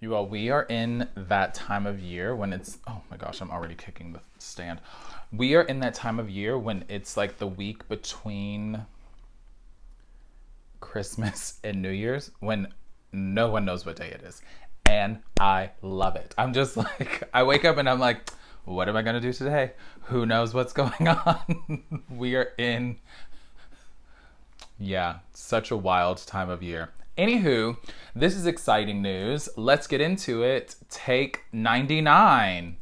You all, we are in that time of year when it's, oh my gosh, I'm already kicking the stand. We are in that time of year when it's like the week between Christmas and New Year's, when no one knows what day it is. And I love it. I'm just like, I wake up and I'm like, what am I going to do today? Who knows what's going on? We are in, such a wild time of year. Anywho, this is exciting news. Let's get into it. Take 99.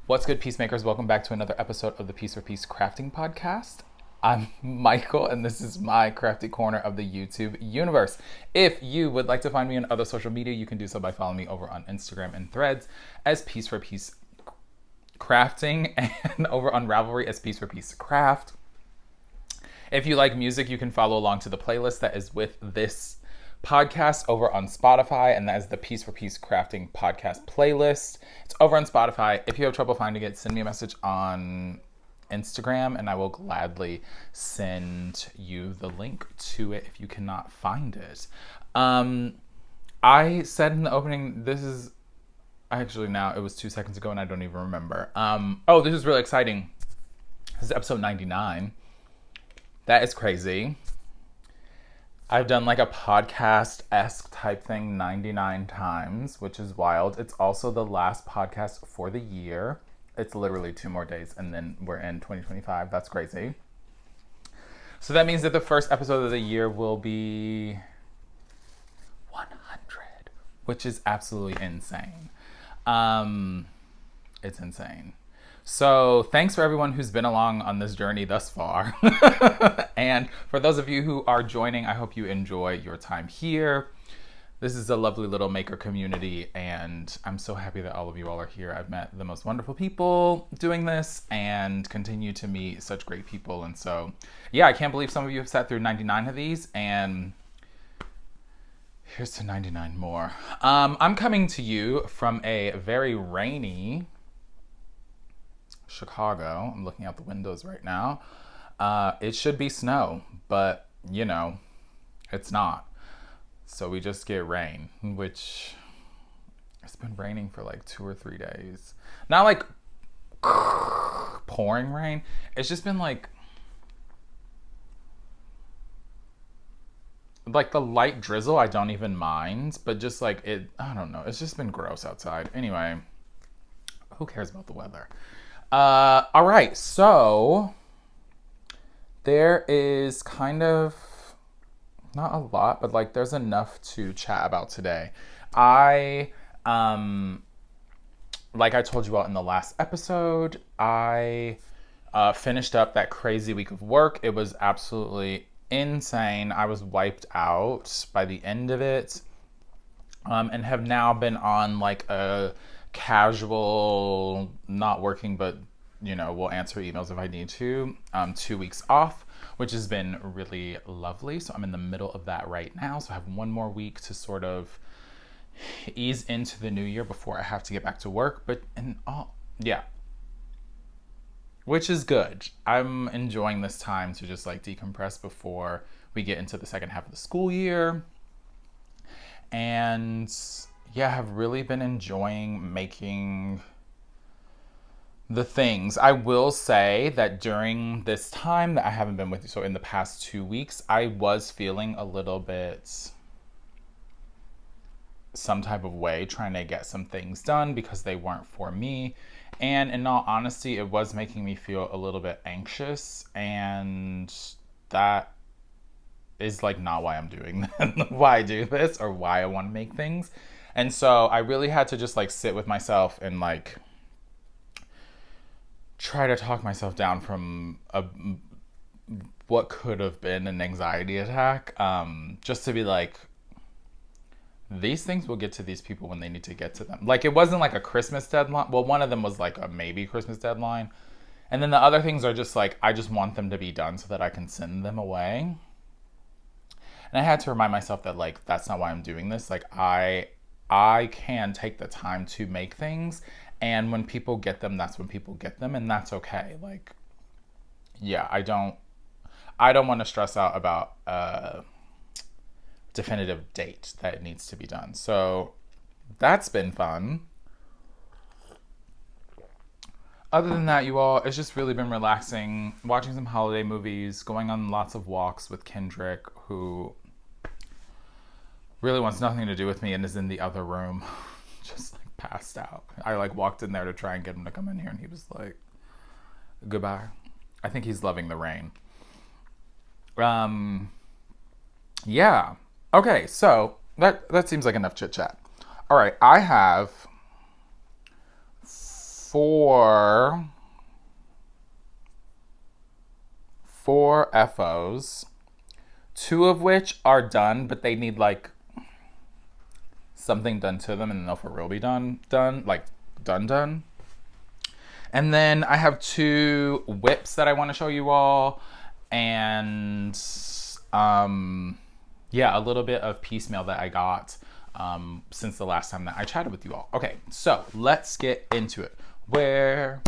What's good, peacemakers? Welcome back to another episode of the Piece4PeaceCrafting Podcast. I'm Michael, and this is my crafty corner of the YouTube universe. If you would like to find me on other social media, you can do so by following me over on Instagram and Threads as Piece4PeaceCrafting, and over on Ravelry as Piece4PeaceCraft. If you like music, you can follow along to the playlist that is with this podcast over on Spotify, and that is the Piece4PeaceCrafting Podcast playlist. It's over on Spotify. If you have trouble finding it, send me a message on Instagram and I will gladly send you the link to it if you cannot find it. I said in the opening, this is actually, now it was 2 seconds ago and I don't even remember. This is really exciting. This is episode 99. That is crazy. I've done like a podcast-esque type thing 99 times, which is wild. It's also the last podcast for the year. It's literally 2 more days and then we're in 2025. That's crazy. So that means that the first episode of the year will be 100, which is absolutely insane. It's insane. So thanks for everyone who's been along on this journey thus far. And for those of you who are joining, I hope you enjoy your time here. This is a lovely little maker community, and I'm so happy that all of you all are here. I've met the most wonderful people doing this and continue to meet such great people. And so, I can't believe some of you have sat through 99 of these, and here's to 99 more. I'm coming to you from a very rainy Chicago. I'm looking out the windows right now. It should be snow, but it's not. So we just get rain, which it's been raining for like 2 or 3 days. Not like pouring rain. It's just been like the light drizzle. I don't even mind, but just like it, I don't know. It's just been gross outside. Anyway, who cares about the weather? All right, so there is kind of not a lot, but like there's enough to chat about today. Like I told you all in the last episode, I finished up that crazy week of work. It was absolutely insane. I was wiped out by the end of it, and have now been on like a casual, not working, but we'll answer emails if I need to, 2 weeks off, which has been really lovely. So I'm in the middle of that right now. So I have 1 more week to sort of ease into the new year before I have to get back to work. Which is good. I'm enjoying this time to just like decompress before we get into the second half of the school year. And have really been enjoying making the things. I will say that during this time that I haven't been with you, so in the past 2 weeks, I was feeling a little bit some type of way trying to get some things done because they weren't for me. And in all honesty, it was making me feel a little bit anxious. And that is like not why I'm doing why I do this or why I want to make things. And so I really had to just like sit with myself and like try to talk myself down from what could have been an anxiety attack. Just to be like, these things will get to these people when they need to get to them. Like, it wasn't like a Christmas deadline. Well, one of them was like a maybe Christmas deadline. And then the other things are just like, I just want them to be done so that I can send them away. And I had to remind myself that like, that's not why I'm doing this. Like, I can take the time to make things. And when people get them, that's when people get them. And that's okay. Like, yeah, I don't want to stress out about definitive date that it needs to be done. So that's been fun. Other than that, you all, it's just really been relaxing, watching some holiday movies, going on lots of walks with Kendrick, who really wants nothing to do with me and is in the other room, just like passed out. I like walked in there to try and get him to come in here and he was like, goodbye. I think he's loving the rain. Yeah. Okay, so that seems like enough chit chat. All right, I have four FOs, two of which are done, but they need like something done to them, and then they'll for real be done. And then I have two whips that I want to show you all, and yeah, a little bit of piecemeal that I got since the last time that I chatted with you all. Okay, so let's get into it. Where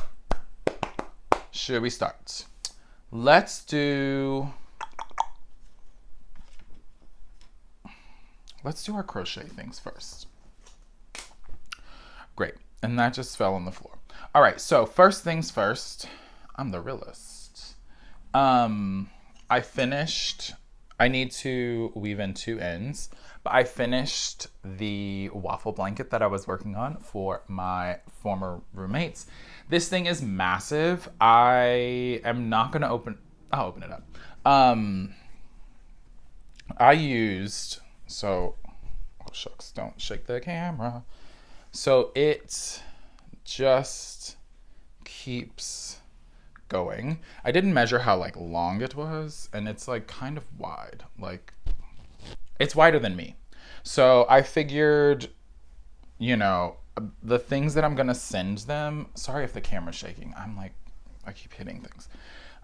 should we start? Let's do our crochet things first. Great, and that just fell on the floor. All right, so first things first, I'm the realist. I need to weave in two ends, but I finished the waffle blanket that I was working on for my former roommates. This thing is massive. I am not gonna I'll open it up. Oh shucks, don't shake the camera. So it just keeps going. I didn't measure how like long it was, and it's like kind of wide. Like, it's wider than me. So I figured, the things that I'm gonna send them. Sorry if the camera's shaking. I keep hitting things.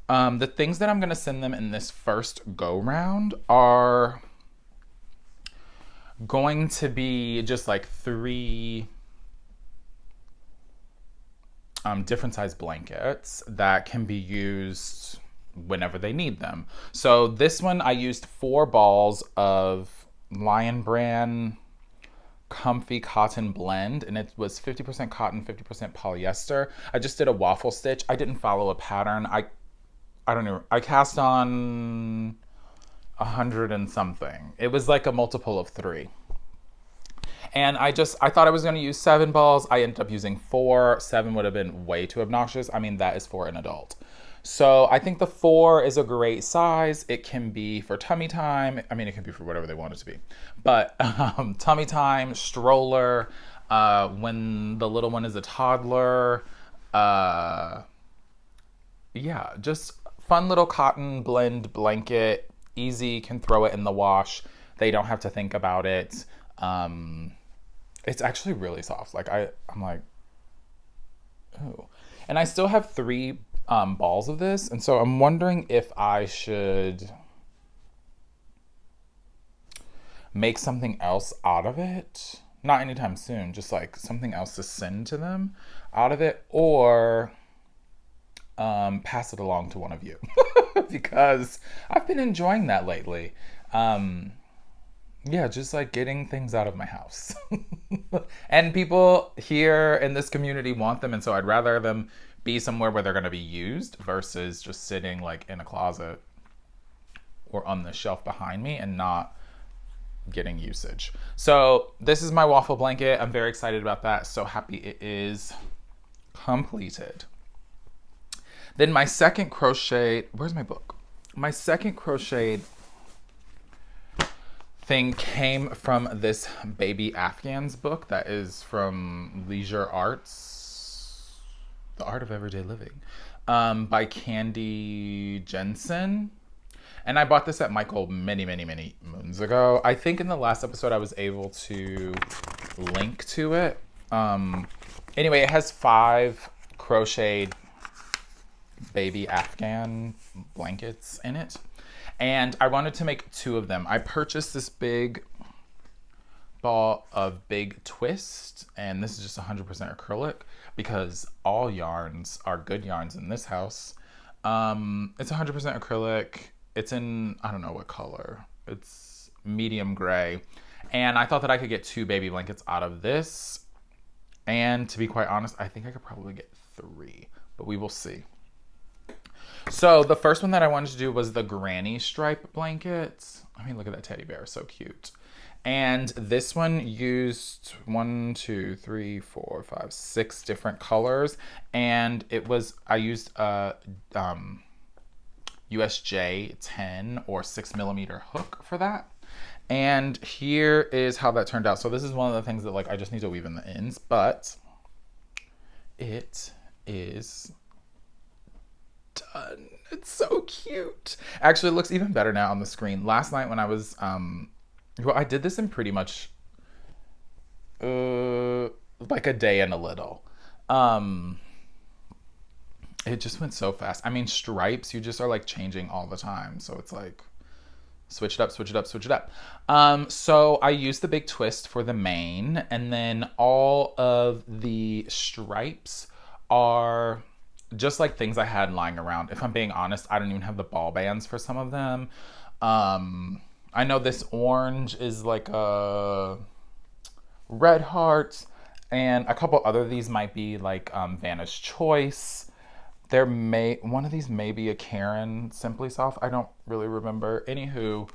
The things that I'm gonna send them in this first go round are going to be just like three different size blankets that can be used whenever they need them. So this one, I used 4 balls of Lion Brand Comfy Cotton Blend, and it was 50% cotton, 50% polyester. I just did a waffle stitch. I didn't follow a pattern. I don't know. I cast on 100 and something. It was like a multiple of 3. And I thought I was going to use 7 balls. I ended up using 4. 7 would have been way too obnoxious. I mean, that is for an adult. So I think the 4 is a great size. It can be for tummy time. I mean, it can be for whatever they want it to be. But tummy time, stroller, when the little one is a toddler. Yeah, just fun little cotton blend blanket. Easy, can throw it in the wash. They don't have to think about it. It's actually really soft. Like I'm like, oh. And I still have 3 balls of this, and so I'm wondering if I should make something else out of it. Not anytime soon, just like something else to send to them out of it, or pass it along to one of you because I've been enjoying that lately. Yeah, just like getting things out of my house. And people here in this community want them, and so I'd rather them be somewhere where they're going to be used versus just sitting like in a closet or on the shelf behind me and not getting usage. So this is my waffle blanket. I'm very excited about that. So happy it is completed. Then my second crochet, where's my book? My second crocheted thing came from this Baby Afghans book that is from Leisure Arts, The Art of Everyday Living, by Candy Jensen. And I bought this at Michael many moons ago. I think in the last episode I was able to link to it. Anyway, it has 5 crocheted baby Afghan blankets in it. And I wanted to make 2 of them. I purchased this big ball of Big Twist, and this is just 100% acrylic because all yarns are good yarns in this house. It's 100% acrylic. It's in, I don't know what color. It's medium gray. And I thought that I could get 2 baby blankets out of this. And to be quite honest, I think I could probably get 3, but we will see. So the first one that I wanted to do was the granny stripe blanket. I mean, look at that teddy bear, so cute. And this one used 6 different colors. And it was, I used a USJ 10 or 6mm hook for that. And here is how that turned out. So this is one of the things that like I just need to weave in the ends, but it is done. It's so cute. Actually, it looks even better now on the screen. Last night when I was, well, I did this in pretty much like a day and a little. It just went so fast. I mean, stripes, you just are like changing all the time. So it's like, switch it up, switch it up, switch it up. So I used the Big Twist for the mane, and then all of the stripes are just like things I had lying around. If I'm being honest, I don't even have the ball bands for some of them. I know this orange is like a red heart, and a couple other of these might be like Vanna's Choice. One of these may be a Karen Simply Soft. I don't really remember. Anywho,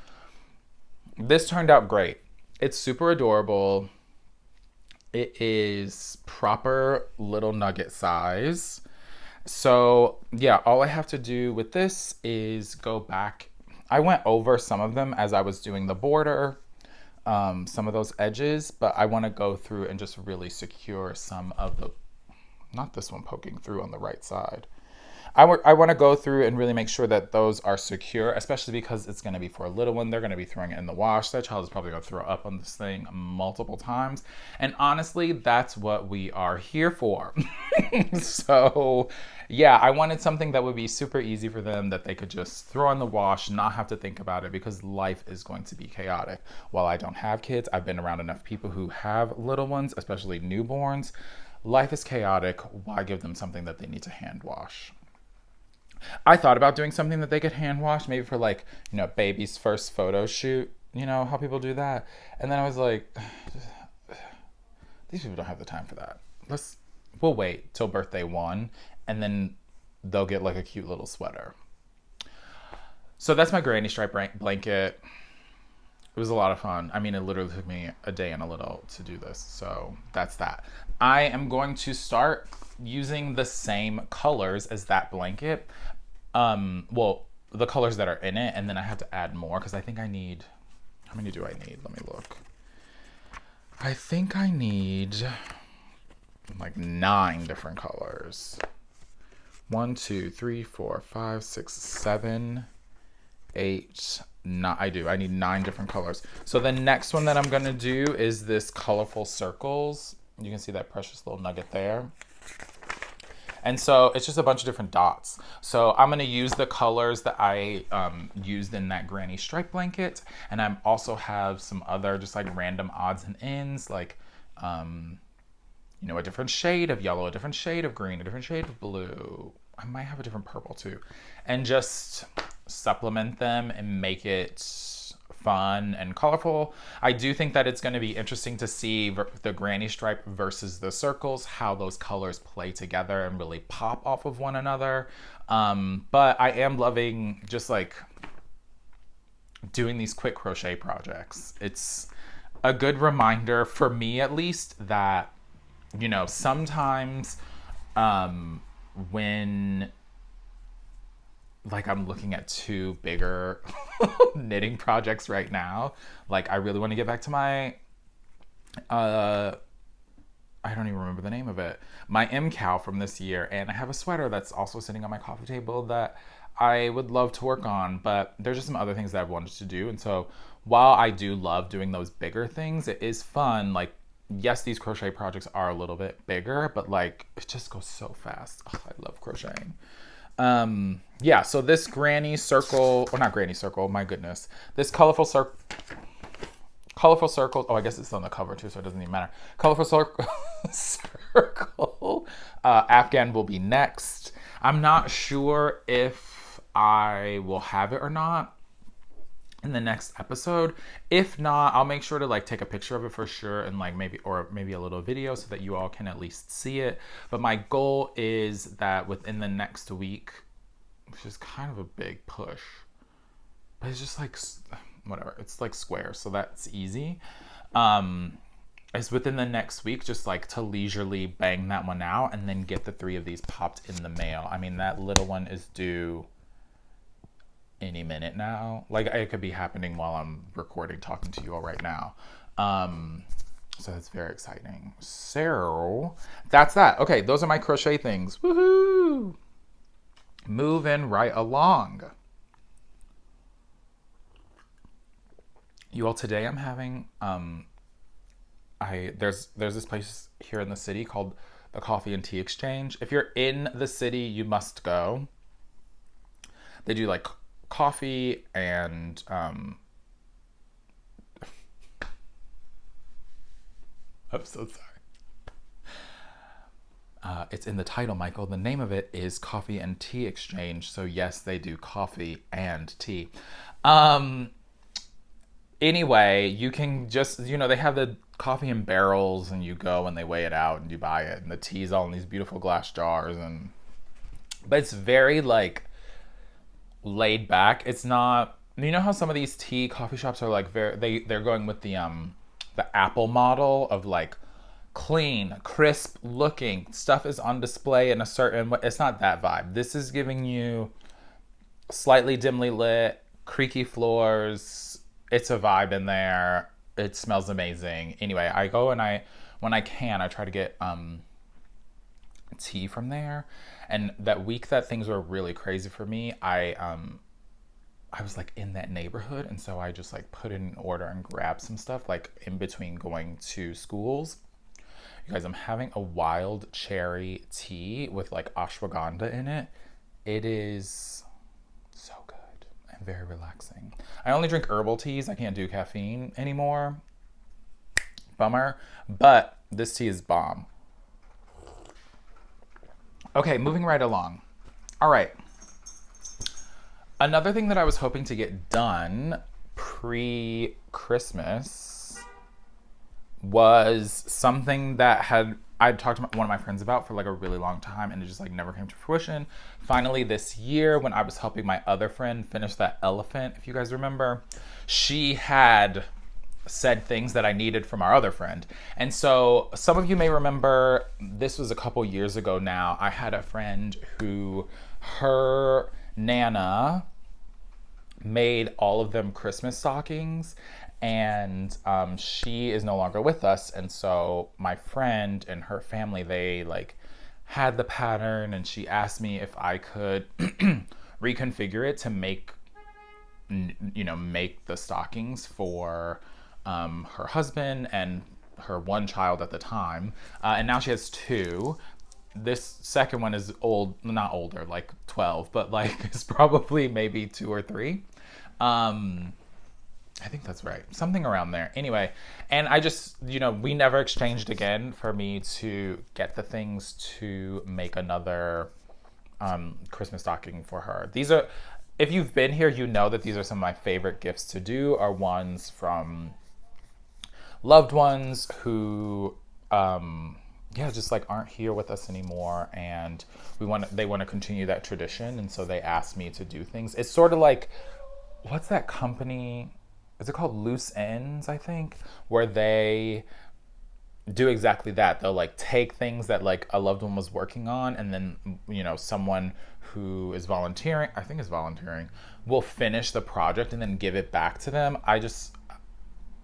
this turned out great. It's super adorable. It is proper little nugget size. So yeah, all I have to do with this is go back. I went over some of them as I was doing the border, some of those edges, but I want to go through and just really secure some of the, not this one poking through on the right side. I want to go through and really make sure that those are secure, especially because it's going to be for a little one. They're going to be throwing it in the wash. That child is probably going to throw up on this thing multiple times. And honestly, that's what we are here for. So yeah, I wanted something that would be super easy for them, that they could just throw in the wash, not have to think about it, because life is going to be chaotic. While I don't have kids, I've been around enough people who have little ones, especially newborns. Life is chaotic. Why give them something that they need to hand wash? I thought about doing something that they could hand wash, maybe for like, you know, baby's first photo shoot, you know, how people do that. And then I was like, these people don't have the time for that. We'll wait till birthday 1, and then they'll get like a cute little sweater. So that's my granny stripe blanket. It was a lot of fun. I mean, it literally took me a day and a little to do this. So that's that. I am going to start using the same colors as that blanket. Well, the colors that are in it, and then I have to add more because I think I need, how many do I need? Let me look. I think I need like 9 different colors. 1, 2, 3, 4, 5, 6, 7, 8, 9. I need 9 different colors. So the next one that I'm gonna do is this colorful circles. You can see that precious little nugget there. And so it's just a bunch of different dots. So I'm gonna use the colors that I used in that granny stripe blanket. And I also have some other just like random odds and ends, like, you know, a different shade of yellow, a different shade of green, a different shade of blue. I might have a different purple too. And just supplement them and make it fun and colorful. I do think that it's going to be interesting to see the granny stripe versus the circles, how those colors play together and really pop off of one another. But I am loving just like doing these quick crochet projects. It's a good reminder for me, at least, that, you know, sometimes when like I'm looking at two bigger knitting projects right now, like I really want to get back to my I don't even remember the name of it, my cow from this year, and I have a sweater that's also sitting on my coffee table that I would love to work on, but there's just some other things that I've wanted to do. And so while I do love doing those bigger things, it is fun. Like, yes, these crochet projects are a little bit bigger, but like it just goes so fast. Oh, I love crocheting. Yeah, so this granny circle, or not granny circle, my goodness, this colorful circle, oh, I guess it's on the cover too, so it doesn't even matter. Colorful circle, Afghan will be next. I'm not sure if I will have it or not in the next episode. If not, I'll make sure to like take a picture of it for sure, and like maybe a little video so that you all can at least see it. But my goal is that within the next week, which is kind of a big push, but it's just like whatever, it's like square, so that's easy. Is within the next week, just like to leisurely bang that one out and then get the 3 of these popped in the mail. I mean, that little one is due any minute now. Like, it could be happening while I'm recording, talking to you all right now. So that's very exciting. So that's that. Okay, those are my crochet things. Woohoo! Moving right along. You all, today I'm having there's this place here in the city called the Coffee and Tea Exchange. If you're in the city, you must go. They do like coffee and I'm so sorry. It's in the title, Michael. The name of it is Coffee and Tea Exchange. So yes, they do coffee and tea. Anyway, you can just, you know, they have the coffee in barrels and you go and they weigh it out and you buy it, and the tea's all in these beautiful glass jars, but it's very like laid back. It's not, you know how some of these tea coffee shops are like they're going with the Apple model of like clean, crisp looking stuff is on display in a certain way. It's not that vibe. This is giving you slightly dimly lit, creaky floors. It's a vibe in there. It smells amazing. Anyway, I go and when I can, I try to get tea from there. And that week that things were really crazy for me, I was like in that neighborhood, and so I just like put in an order and grabbed some stuff like in between going to schools. You guys, I'm having a wild cherry tea with like ashwagandha in it. It is so good and very relaxing. I only drink herbal teas. I can't do caffeine anymore. Bummer. But this tea is bomb. Okay, moving right along. All right. Another thing that I was hoping to get done pre-Christmas was something that I'd talked to one of my friends about for like a really long time, and it just like never came to fruition. Finally this year, when I was helping my other friend finish that elephant, if you guys remember, she had said things that I needed from our other friend. And so some of you may remember, this was a couple years ago now, I had a friend who, her Nana made all of them Christmas stockings, and she is no longer with us. And so my friend and her family, they like had the pattern, and she asked me if I could reconfigure it to make the stockings for her husband and her one child at the time. And now she has 2. This second one is old, not older, like 12, but like it's probably maybe 2 or 3. I think that's right. Something around there. Anyway, and I just, we never exchanged again for me to get the things to make another Christmas stocking for her. These are, if you've been here, you know that these are some of my favorite gifts to do are ones from loved ones who, just like aren't here with us anymore. And they want to continue that tradition. And so they asked me to do things. It's sort of like, what's that company? Is it called Loose Ends, I think? Where they do exactly that. They'll like take things that like a loved one was working on, and then, someone who is volunteering, I think is volunteering, will finish the project and then give it back to them.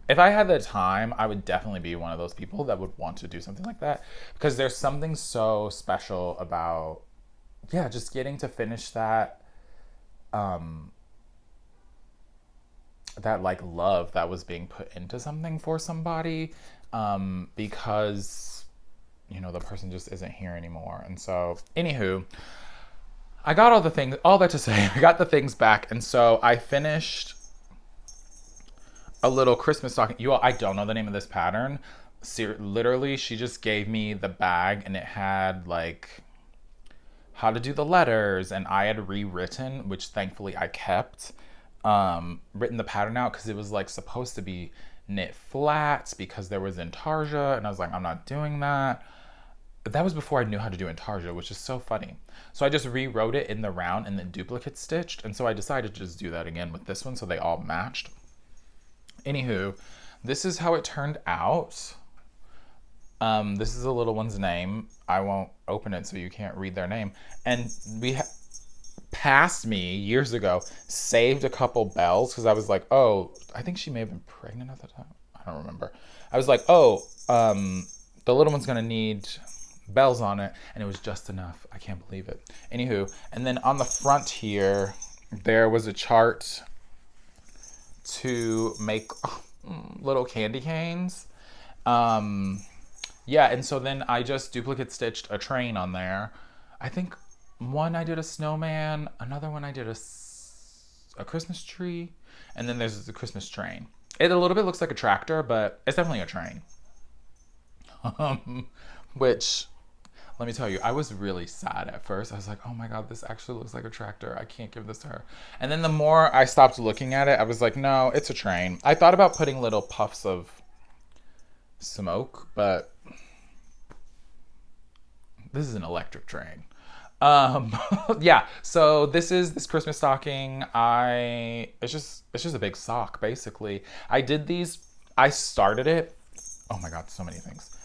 If I had the time, I would definitely be one of those people that would want to do something like that, because there's something so special about, just getting to finish that, that like love that was being put into something for somebody, because the person just isn't here anymore. And so, anywho, I got all that to say, I got the things back. And so I finished a little Christmas stocking. You all, I don't know the name of this pattern. Literally, she just gave me the bag, and it had like how to do the letters, and I had rewritten, which thankfully I kept, written the pattern out, because it was like supposed to be knit flat because there was intarsia, and I was like, I'm not doing that. But that was before I knew how to do intarsia, which is so funny. So I just rewrote it in the round and then duplicate stitched, and so I decided to just do that again with this one so they all matched. Anywho, this is how it turned out. This is the little one's name. I won't open it so you can't read their name. And past me years ago saved a couple bells, because I was like, oh, I think she may have been pregnant at the time. I don't remember. I was like, oh, the little one's gonna need bells on it, and it was just enough. I can't believe it. Anywho, and then on the front here, there was a chart to make little candy canes. And so then I just duplicate stitched a train on there. I think one I did a snowman, another one I did a Christmas tree, and then there's the Christmas train. It a little bit looks like a tractor, but it's definitely a train. Which, let me tell you, I was really sad at first. I was like, oh my God, this actually looks like a tractor. I can't give this to her. And then the more I stopped looking at it, I was like, no, it's a train. I thought about putting little puffs of smoke, but this is an electric train. So this Christmas stocking, it's just a big sock, basically. I started it. Oh my God, so many things.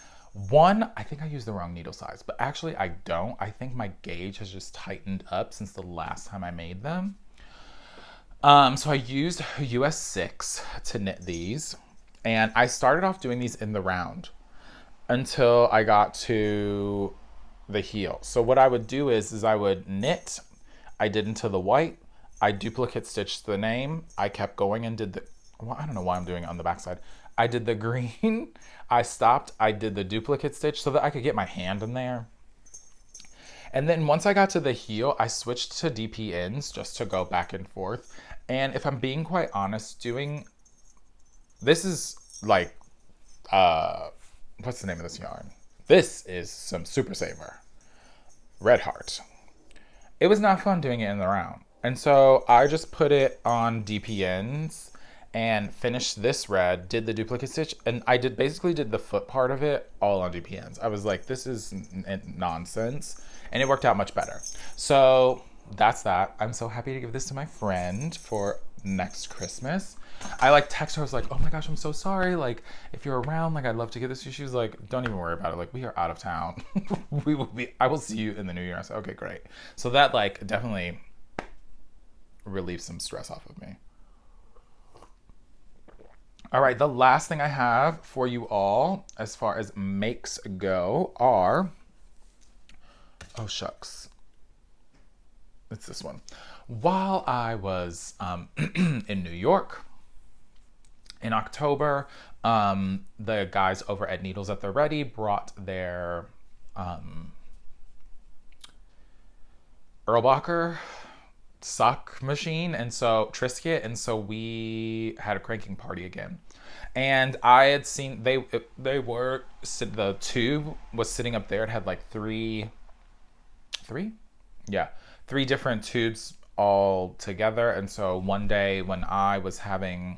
One, I think I used the wrong needle size, but actually I don't. I think my gauge has just tightened up since the last time I made them. So I used US 6 to knit these, and I started off doing these in the round until I got to the heel. So what I would do is I would knit, I did into the white, I duplicate stitched the name, I kept going and did I don't know why I'm doing it on the backside. I did the green, I stopped, I did the duplicate stitch so that I could get my hand in there. And then once I got to the heel, I switched to DP ends just to go back and forth. And if I'm being quite honest, this is like, what's the name of this yarn? This is some Super Saver, Red Heart. It was not fun doing it in the round. And so I just put it on DP ends and finished this red, did the duplicate stitch, and I basically did the foot part of it all on DP ends. I was like, this is nonsense, and it worked out much better. So that's that. I'm so happy to give this to my friend for next Christmas. I like text her, I was like, oh my gosh, I'm so sorry. Like, if you're around, like, I'd love to give this to you. She was like, don't even worry about it. Like, we are out of town. I will see you in the new year. I said, okay, great. So that like definitely relieved some stress off of me. All right, the last thing I have for you all as far as makes go are, oh shucks, it's this one. While I was in New York in October, the guys over at Needles at the Ready brought their Erlbacher sock machine, and so Triscuit, and so we had a cranking party again. And I had seen the tube was sitting up there. It had like three different tubes all together. And so one day when I was having,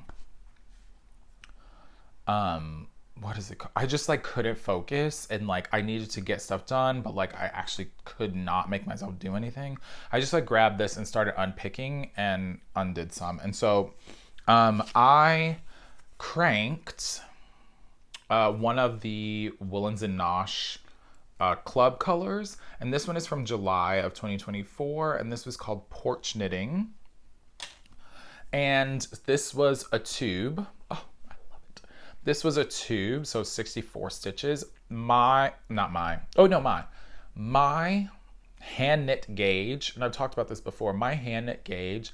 what is it called? I just like couldn't focus, and like I needed to get stuff done, but like I actually could not make myself do anything. I just like grabbed this and started unpicking and undid some. And so I cranked one of the Woolens and Nosh club colors, and this one is from July of 2024, and this was called Porch Knitting. And this was a tube. Oh, I love it. This was a tube, so 64 stitches. My hand knit gauge, and I've talked about this before, my hand knit gauge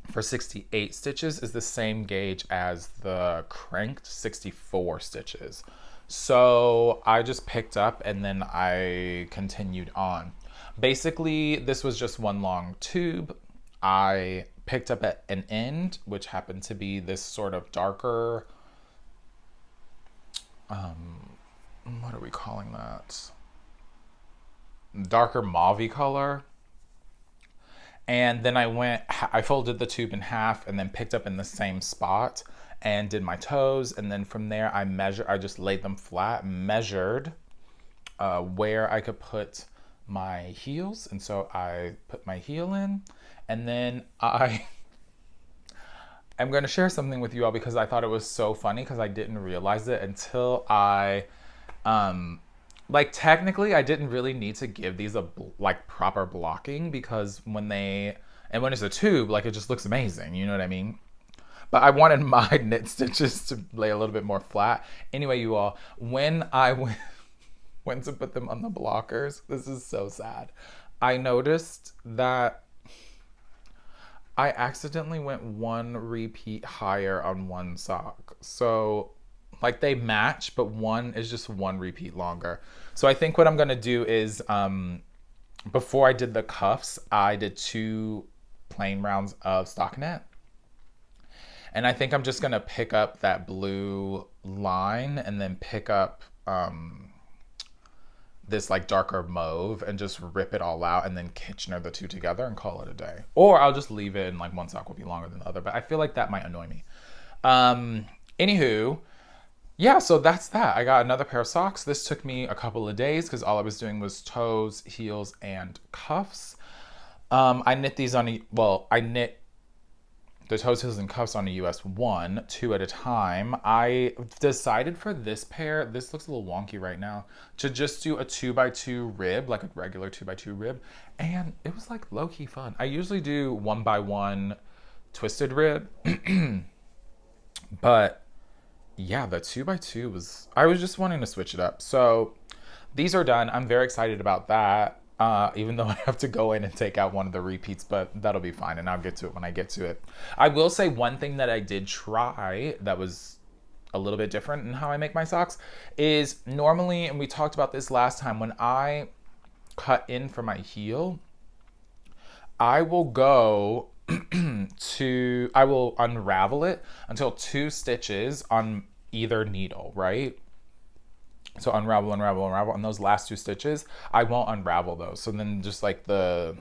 for 68 stitches is the same gauge as the cranked 64 stitches. So I just picked up and then I continued on. Basically, this was just one long tube. I picked up at an end, which happened to be this sort of darker, what are we calling that? Darker mauve color. And then I folded the tube in half and then picked up in the same spot and did my toes. And then from there, I just laid them flat, measured where I could put my heels. And so I put my heel in, and then I'm going to share something with you all because I thought it was so funny because I didn't realize it until like technically I didn't really need to give these a like proper blocking, because when it's a tube, like it just looks amazing, you know what I mean? But I wanted my knit stitches to lay a little bit more flat. Anyway, you all, when I went to put them on the blockers, this is so sad. I noticed that I accidentally went one repeat higher on one sock. So like they match, but one is just one repeat longer. So I think what I'm gonna do is, before I did the cuffs, I did 2 plain rounds of stockinette. And I think I'm just gonna pick up that blue line and then pick up this like darker mauve and just rip it all out and then Kitchener the 2 together and call it a day. Or I'll just leave it and like one sock will be longer than the other, but I feel like that might annoy me. Anywho, yeah, so that's that. I got another pair of socks. This took me a couple of days because all I was doing was toes, heels, and cuffs. I knit these I knit the toes, heels, and cuffs on a US 1, 2 at a time. I decided for this pair, this looks a little wonky right now, to just do a 2x2 rib, like a regular 2x2 rib. And it was like low-key fun. I usually do 1x1 twisted rib, but yeah, the 2x2 I was just wanting to switch it up. So these are done. I'm very excited about that. Even though I have to go in and take out one of the repeats, but that'll be fine, and I'll get to it when I get to it. I will say one thing that I did try that was a little bit different in how I make my socks is normally, and we talked about this last time, when I cut in for my heel, I will go I will unravel it until 2 stitches on either needle, right? So unravel, and those last 2 stitches, I won't unravel those. So then just like the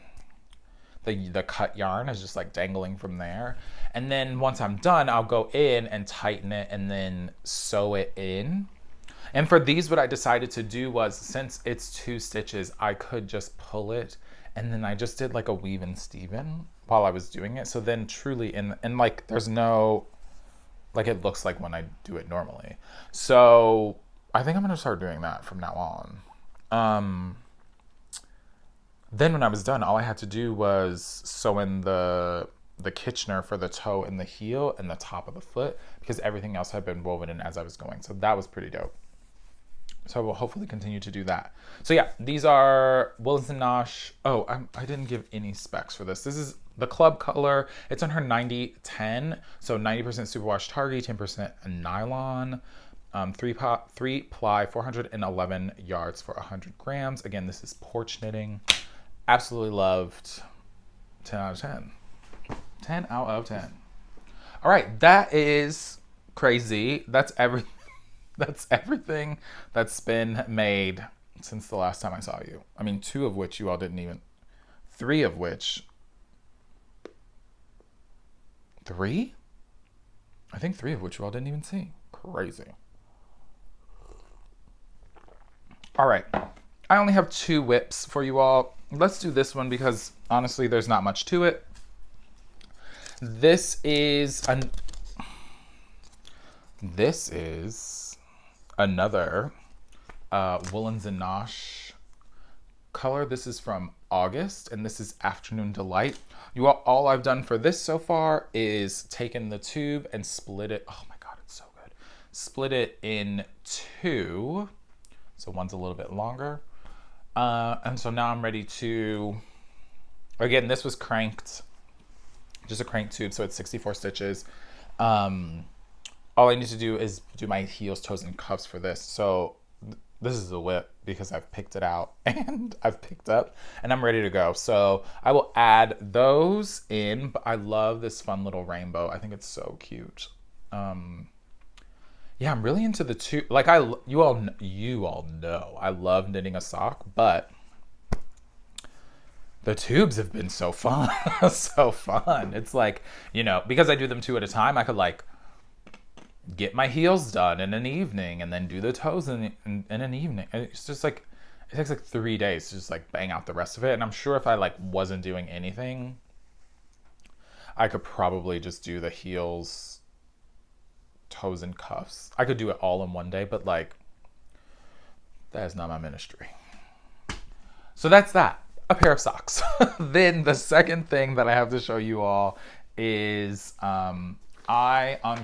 cut yarn is just like dangling from there. And then once I'm done, I'll go in and tighten it and then sew it in. And for these, what I decided to do was, since it's 2 stitches, I could just pull it. And then I just did like a weave and steven while I was doing it. So then truly, and like there's no, like it looks like when I do it normally. So I think I'm gonna start doing that from now on. Then when I was done, all I had to do was sew in the Kitchener for the toe and the heel and the top of the foot, because everything else had been woven in as I was going. So that was pretty dope. So I will hopefully continue to do that. So yeah, these are Woolens and Nosh. Oh, I didn't give any specs for this. This is the club color. It's on her 90-10. So 90% superwash targhee, 10% nylon, 3 ply, 411 yards for 100 grams. Again, this is Porch Knitting. Absolutely loved. 10 out of 10. 10 out of 10. All right, that is crazy. That's everything. That's everything that's been made since the last time I saw you. I mean, 2 of which you all didn't even, 3 of which 3? I think 3 of which you all didn't even see. Crazy. All right. I only have 2 whips for you all. Let's do this one because honestly, there's not much to it. This is another Woolens and Nosh color. This is from August, and this is Afternoon Delight. You all I've done for this so far is taken the tube and split it. Oh my God, it's so good. Split it in 2. So one's a little bit longer. And so now I'm ready to, again, this was cranked, just a crank tube. So it's 64 stitches. All I need to do is do my heels, toes, and cuffs for this. So this is a whip because I've picked it out and I've picked up and I'm ready to go. So I will add those in, but I love this fun little rainbow. I think it's so cute. Yeah, I'm really into the tube. Like you all know, I love knitting a sock, but the tubes have been so fun, so fun. It's like, because I do them 2 at a time, I could like get my heels done in an evening and then do the toes in an evening. And it's just like, it takes like 3 days to just like bang out the rest of it. And I'm sure if I like wasn't doing anything, I could probably just do the heels, toes, and cuffs. I could do it all in one day, but like, that is not my ministry. So that's that. A pair of socks. Then the second thing that I have to show you all is on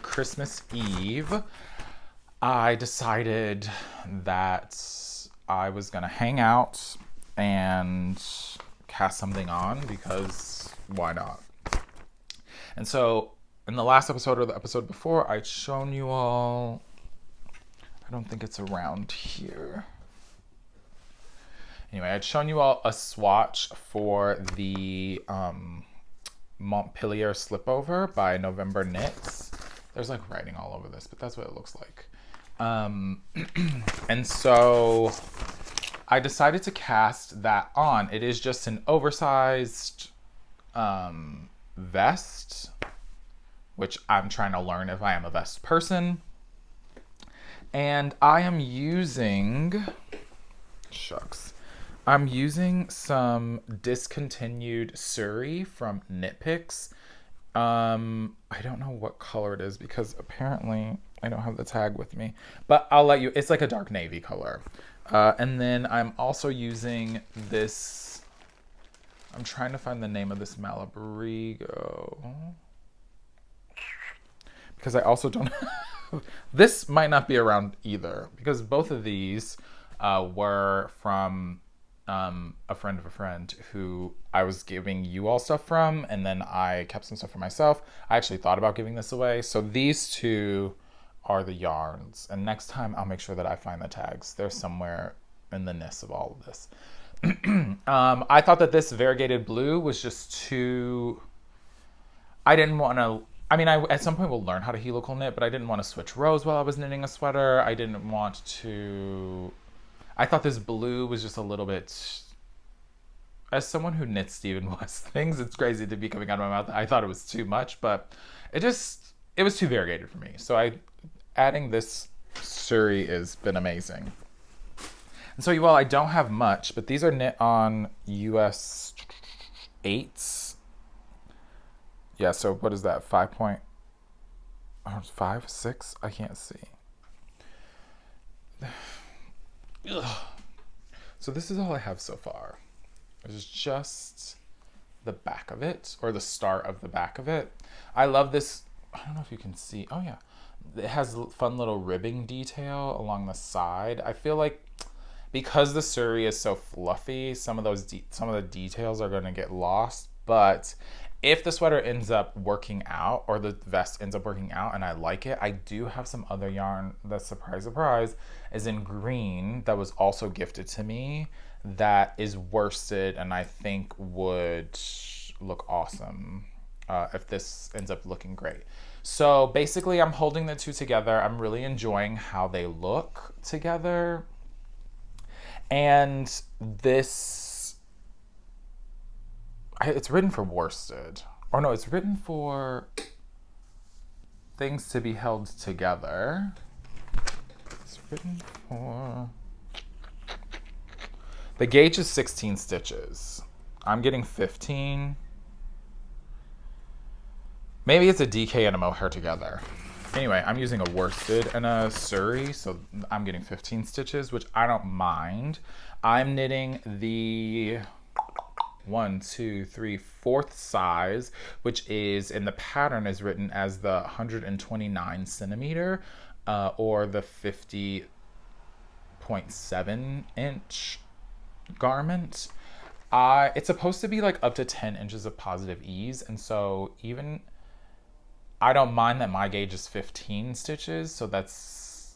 Christmas Eve, I decided that I was going to hang out and cast something on because why not? And so in the last episode or the episode before, I'd shown you all, I don't think it's around here. Anyway, I'd shown you all a swatch for the Montpellier Slipover by November Knits. There's like writing all over this, but that's what it looks like. And so I decided to cast that on. It is just an oversized vest, which I'm trying to learn if I am a vest person. And I am using, I'm using some discontinued Surrey from Knit Picks. I don't know what color it is because apparently I don't have the tag with me, but I'll let you, it's like a dark navy color. And then I'm also using this, I'm trying to find the name of this Malabrigo, because I also don't, this might not be around either, because both of these were from a friend of a friend who I was giving you all stuff from, and then I kept some stuff for myself. I actually thought about giving this away. So these 2 are the yarns, and next time I'll make sure that I find the tags. They're somewhere in the nest of all of this. I thought that this variegated blue was just too, I didn't want to, I mean, I at some point will learn how to helical knit, but I didn't want to switch rows while I was knitting a sweater. I didn't want to, I thought this blue was just a little bit, as someone who knits Stephen West things, it's crazy to be coming out of my mouth. I thought it was too much, but it was too variegated for me. So adding this Surrey has been amazing. And so you all, I don't have much, but these are knit on US 8s. Yeah, so what is that? 5, 6? I can't see. Ugh. So this is all I have so far. It's just the back of it, or the start of the back of it. I love this. I don't know if you can see. Oh yeah, it has fun little ribbing detail along the side. I feel like because the Surrey is so fluffy, some of the details are going to get lost. But if the sweater ends up working out, or the vest ends up working out and I like it, I do have some other yarn that, surprise, surprise, is in green that was also gifted to me that is worsted and I think would look awesome if this ends up looking great. So basically I'm holding the 2 together. I'm really enjoying how they look together. And this, it's written for worsted. Or no, it's written for, things to be held together. It's written for... The gauge is 16 stitches. I'm getting 15. Maybe it's a DK and a mohair together. Anyway, I'm using a worsted and a suri, so I'm getting 15 stitches, which I don't mind. I'm knitting the 4th size, which is, in the pattern is written as the 129 centimeter, or the 50.7 inch garment. It's supposed to be like up to 10 inches of positive ease, and so even I don't mind that my gauge is 15 stitches, so that's,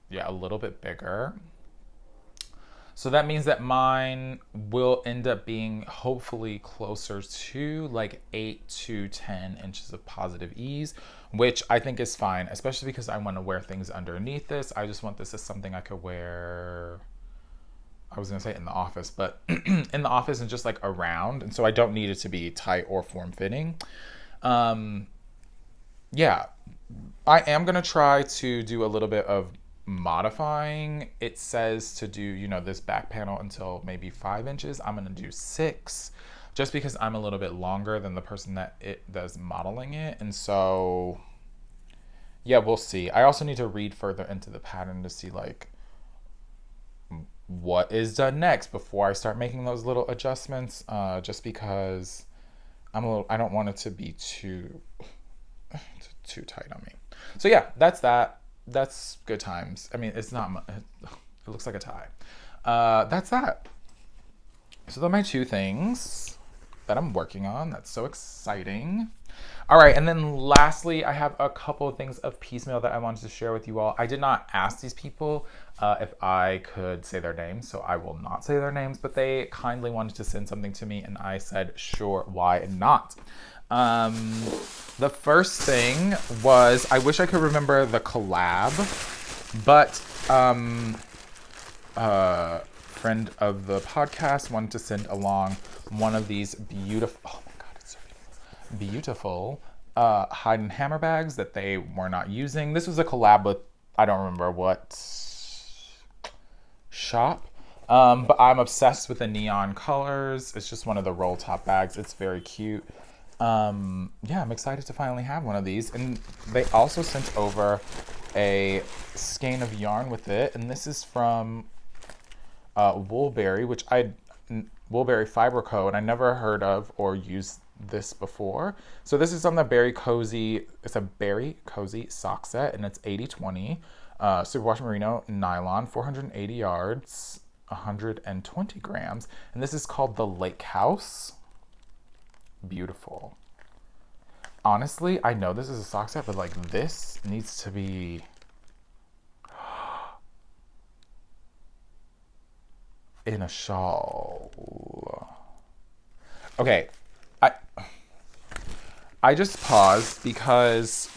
yeah, a little bit bigger. So that means that mine will end up being hopefully closer to like 8 to 10 inches of positive ease, which I think is fine, especially because I want to wear things underneath this. I just want this as something I could wear, I was going to say in the office, but in the office and just like around. And so I don't need it to be tight or form-fitting. Yeah, I am going to try to do a little bit of modifying. It says to do, you know, this back panel until maybe 5 inches. I'm going to do 6 just because I'm a little bit longer than the person that it does modeling it. And so, yeah, we'll see. I also need to read further into the pattern to see like what is done next before I start making those little adjustments, just because I don't want it to be too tight on me. So yeah, that's that. That's good times. I mean, it's not, it looks like a tie. That's that. So those are my 2 things that I'm working on. That's so exciting. All right, and then lastly, I have a couple of things of piecemeal that I wanted to share with you all. I did not ask these people if I could say their names, so I will not say their names, but they kindly wanted to send something to me, and I said, sure, why not? The first thing was, I wish I could remember the collab, but friend of the podcast wanted to send along one of these beautiful, oh my God, it's so beautiful, hide and hammer bags that they were not using. This was a collab with, I don't remember what shop, but I'm obsessed with the neon colors. It's just one of the roll top bags. It's very cute. Yeah, I'm excited to finally have one of these. And they also sent over a skein of yarn with it. And this is from Woolberry, Woolberry Fiber Co. And I never heard of or used this before. So this is on the Berry Cozy, it's a Berry Cozy sock set, and it's 80/20. Superwash merino nylon, 480 yards, 120 grams. And this is called the Lake House. Beautiful. Honestly, I know this is a sock set, but like this needs to be in a shawl. Okay, I just paused because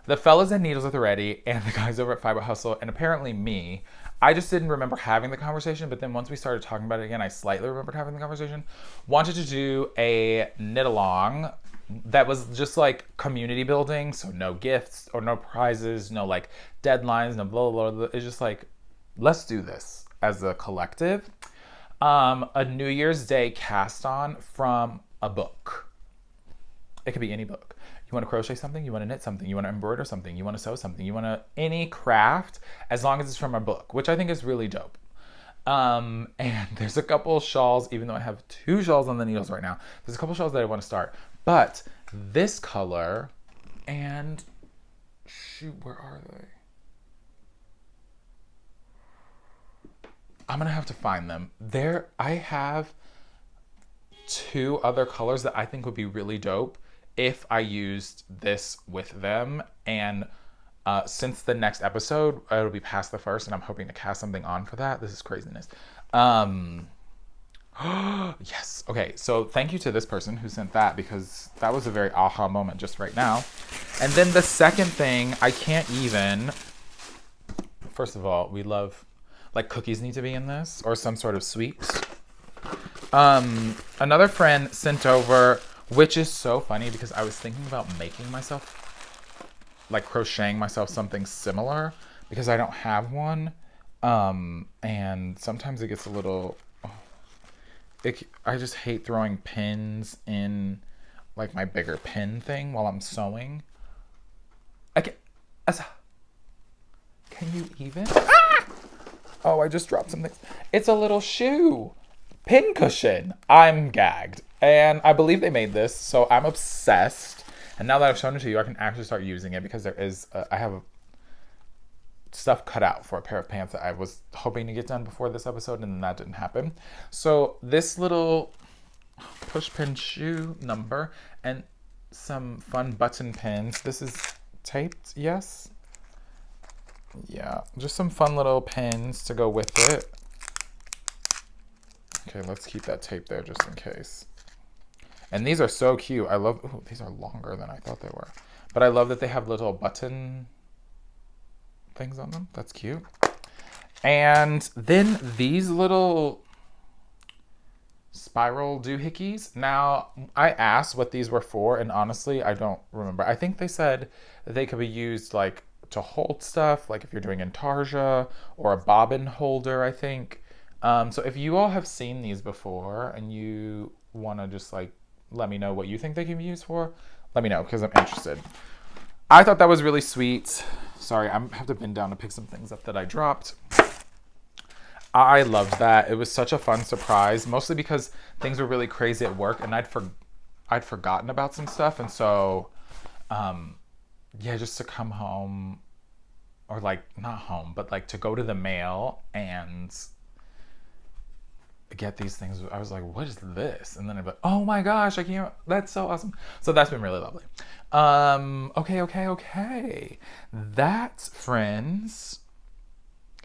the fellas at Needles with Ready and the guys over at Fiber Hustle and apparently me, I just didn't remember having the conversation, but then once we started talking about it again, I slightly remembered having the conversation. Wanted to do a knit-along that was just like community building, so no gifts or no prizes, no like deadlines, no blah, blah, blah. It's just like, let's do this as a collective. A New Year's Day cast on from a book. It could be any book. You want to crochet something, you want to knit something, you want to embroider something, you want to sew something, you want to any craft, as long as it's from a book, which I think is really dope. And there's a couple shawls, even though I have 2 shawls on the needles right now, there's a couple shawls that I want to start. But this color, and shoot, where are they? I'm gonna have to find them. I have 2 other colors that I think would be really dope if I used this with them. And since the next episode, it'll be past the 1st, and I'm hoping to cast something on for that. This is craziness. Yes. Okay, so thank you to this person who sent that, because that was a very aha moment just right now. And then the second thing, first of all, we love, like, cookies need to be in this, or some sort of sweet. Another friend sent over which is so funny because I was thinking about making myself, like crocheting myself something similar because I don't have one. And sometimes it gets a little, I just hate throwing pins in like my bigger pin thing while I'm sewing. I can, can you even? Ah! Oh, I just dropped something. It's a little shoe pin cushion. I'm gagged. And I believe they made this, so I'm obsessed. And now that I've shown it to you, I can actually start using it because I have stuff cut out for a pair of pants that I was hoping to get done before this episode, and that didn't happen. So this little push pin shoe number and some fun button pins. This is taped, yes? Yeah, just some fun little pins to go with it. Okay, let's keep that tape there just in case. And these are so cute. I love, ooh, these are longer than I thought they were. But I love that they have little button things on them. That's cute. And then these little spiral doohickeys. Now, I asked what these were for, and honestly, I don't remember. I think they said that they could be used like to hold stuff, like if you're doing intarsia, or a bobbin holder, I think. So if you all have seen these before and you want to just like let me know what you think they can be used for, let me know because I'm interested. I thought that was really sweet. Sorry, I have to bend down to pick some things up that I dropped. I loved that. It was such a fun surprise, mostly because things were really crazy at work and I'd forgotten about some stuff. And so, yeah, just to come home, or like not home, but like to go to the mail and get these things. I was like, what is this? And then I'm like, oh my gosh, I can't, that's so awesome. So that's been really lovely. Okay. That, friends,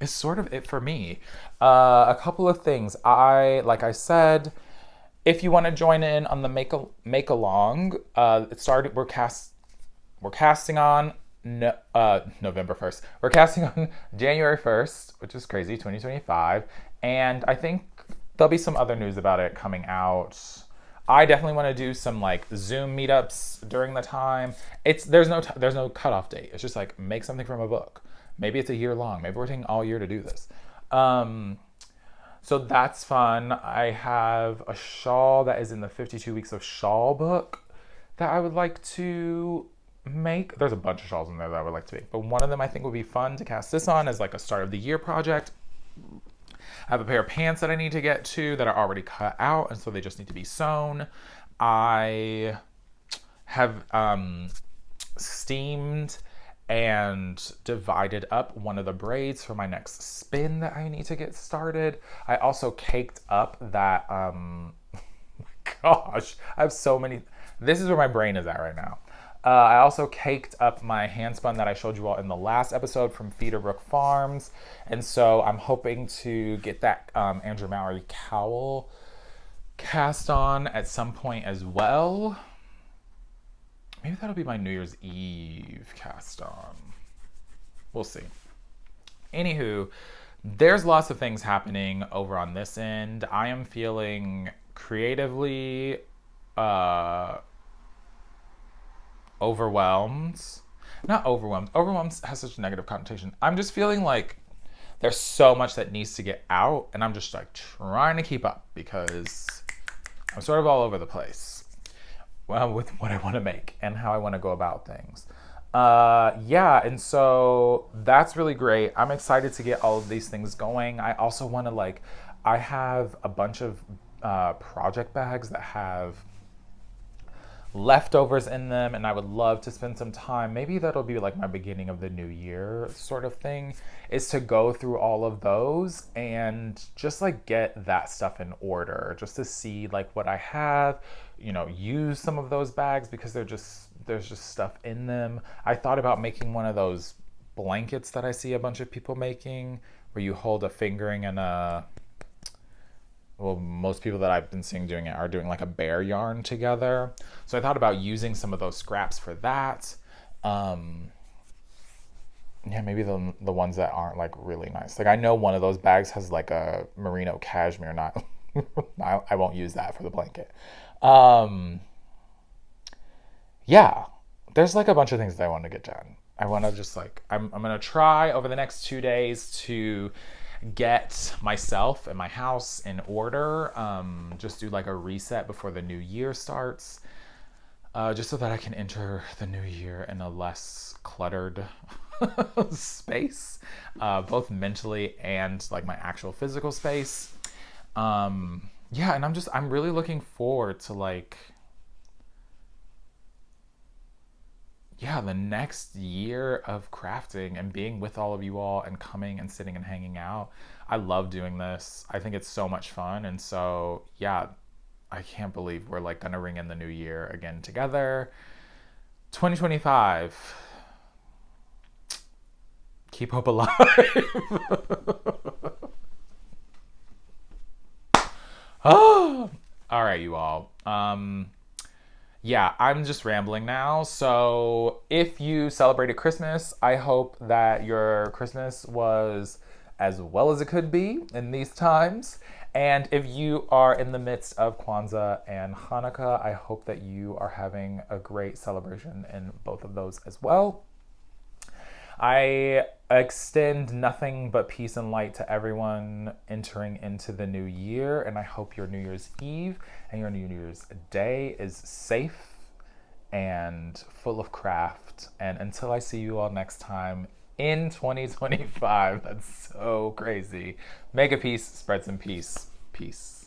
is sort of it for me. A couple of things. Like I said, if you want to join in on the make along, it started, we're casting on November 1st. We're casting on January 1st, which is crazy, 2025. And I think there'll be some other news about it coming out. I definitely want to do some like Zoom meetups during the time. There's no cutoff date. It's just like make something from a book. Maybe it's a year long. Maybe we're taking all year to do this. So that's fun. I have a shawl that is in the 52 Weeks of Shawl book that I would like to make. There's a bunch of shawls in there that I would like to make, but one of them I think would be fun to cast this on as like a start of the year project. I have a pair of pants that I need to get to that are already cut out, and so they just need to be sewn. I have steamed and divided up one of the braids for my next spin that I need to get started. I also caked up that, gosh, I have so many. This is where my brain is at right now. I also caked up my handspun that I showed you all in the last episode from Feederbrook Farms. And so I'm hoping to get that Andrew Mallory cowl cast on at some point as well. Maybe that'll be my New Year's Eve cast on. We'll see. Anywho, there's lots of things happening over on this end. I am feeling creatively overwhelmed. Not overwhelmed. Overwhelmed has such a negative connotation. I'm just feeling like there's so much that needs to get out, and I'm just like trying to keep up because I'm sort of all over the place. Well, with what I want to make and how I want to go about things. Yeah, and so that's really great. I'm excited to get all of these things going. I also want to I have a bunch of project bags that have leftovers in them, and I would love to spend some time, maybe that'll be like my beginning of the new year sort of thing, is to go through all of those and just like get that stuff in order, just to see like what I have, use some of those bags because there's just stuff in them. I thought about making one of those blankets that I see a bunch of people making where you hold a fingering and most people that I've been seeing doing it are doing like a bear yarn together. So I thought about using some of those scraps for that. Yeah, maybe the ones that aren't like really nice. Like I know one of those bags has like a merino cashmere, not I won't use that for the blanket. yeah, there's like a bunch of things that I want to get done. I want to just like, I'm going to try over the next 2 days to get myself and my house in order. Just do like a reset before the new year starts. Just so that I can enter the new year in a less cluttered space, both mentally and like my actual physical space. Yeah, and I'm really looking forward to like, yeah, the next year of crafting and being with all of you all and coming and sitting and hanging out. I love doing this. I think it's so much fun. And so, yeah, I can't believe we're like gonna ring in the new year again together. 2025. Keep hope alive. Oh, all right, you all. Yeah, I'm just rambling now. So, if you celebrated Christmas, I hope that your Christmas was as well as it could be in these times. And if you are in the midst of Kwanzaa and Hanukkah, I hope that you are having a great celebration in both of those as well. I extend nothing but peace and light to everyone entering into the new year, and I hope your New Year's Eve and your New Year's Day is safe and full of craft. And until I see you all next time in 2025, that's so crazy. Make a peace, spread some peace. Peace.